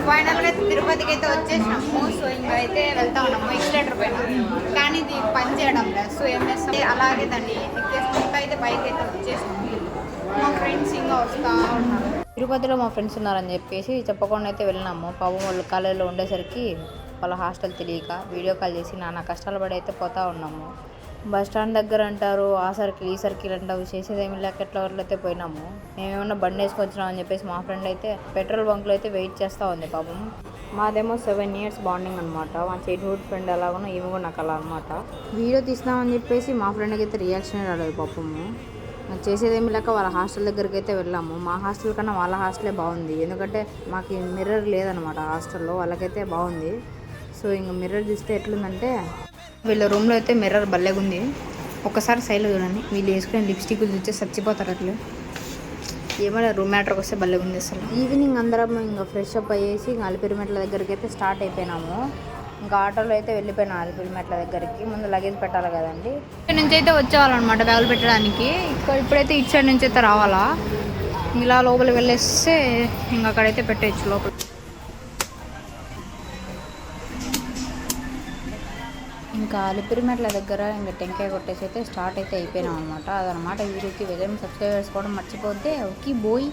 ఫైనల్గా తిరుపతికి అయితే వచ్చేసినాము. సో ఇంకా అయితే వెళ్తా ఉన్నాము ఎక్సిలేటర్ పైన, కానీ ఇది పని చేయడం లేదు. సో ఏం చేస్తాం, అలాగే దాన్ని ఎక్కేసుకుంటా అయితే బైక్ అయితే వచ్చేసినాము. మా ఫ్రెండ్స్ ఇంకా వస్తూ ఉన్నారు. తిరుపతిలో మా ఫ్రెండ్స్ ఉన్నారని చెప్పేసి చెప్పకుండా అయితే వెళ్ళినాము. పాపం వాళ్ళు కాలేజీలో ఉండేసరికి వాళ్ళ హాస్టల్ తెలియక వీడియో కాల్ చేసి నానా కష్టాలు పడి అయితే పోతూ ఉన్నాము. బస్ స్టాండ్ దగ్గర అంటారు, ఆ సర్కిల్ ఈ సర్కిల్ అంటారు, చేసేదేమి లేక ఎట్లా అయితే పోయినాము. మేమేమన్నా బండి వేసుకొచ్చినాం అని చెప్పేసి మా ఫ్రెండ్ అయితే పెట్రోల్ బంక్లో అయితే వెయిట్ చేస్తూ ఉంది. పాపం మాదేమో 7 years బాండింగ్ అనమాట. మా చైల్డ్హుడ్ ఫ్రెండ్ ఎలాగనో ఏమో కూడా నాకు అలా అనమాట. వీడియో తీసినామని చెప్పేసి మా ఫ్రెండ్కి అయితే రియాక్షన్ రాలేదు పాపము. చేసేదేమి లేక వాళ్ళ హాస్టల్ దగ్గరికి అయితే వెళ్ళాము. మా హాస్టల్ కన్నా వాళ్ళ హాస్టలే బాగుంది, ఎందుకంటే మాకు మిర్రర్ లేదనమాట హాస్టల్లో, వాళ్ళకైతే బాగుంది. సో ఇంక మిర్రర్ చూస్తే ఎట్లుందంటే, వీళ్ళ రూమ్లో అయితే మిర్రర్ భలేగుంది. ఒక్కసారి సైడ్లో చూడండి, వీళ్ళు వేసుకునే లిప్స్టిక్ చూస్తే చచ్చిపోతారు అట్లా. ఏమైనా రూమ్ మ్యాటర్కి వస్తే భలేగుంది అసలు. ఈవినింగ్ అందరం ఇంకా ఫ్రెష్ అప్ అయ్యేసి ఇంకా అలిపిరిమెట్ల దగ్గరికి అయితే స్టార్ట్ అయిపోయినాము. ఇంకా ఆటోలో అయితే వెళ్ళిపోయినా అలిపిరిమెట్ల దగ్గరికి. ముందు లగేజ్ పెట్టాలి కదండి, ఇక్కడ నుంచి అయితే వచ్చేవాళ్ళనమాట బ్యాగులు పెట్టడానికి. ఇప్పుడైతే ఇటు సైడ్ నుంచి అయితే రావాలా, ఇలా లోపలికి వెళ్ళేస్తే ఇంకా అక్కడైతే పెట్టేయచ్చు లోపల. ఇంకా అలిపిరిమెట్ల దగ్గర ఇంకా టెంకాయ కొట్టేసి అయితే స్టార్ట్ అయితే అయిపోయినాం అనమాట. అదనమాట వీడియోకి. విజయం సబ్స్క్రైబ్ చేసుకోవడం మర్చిపోతే ఓకే బోయ్.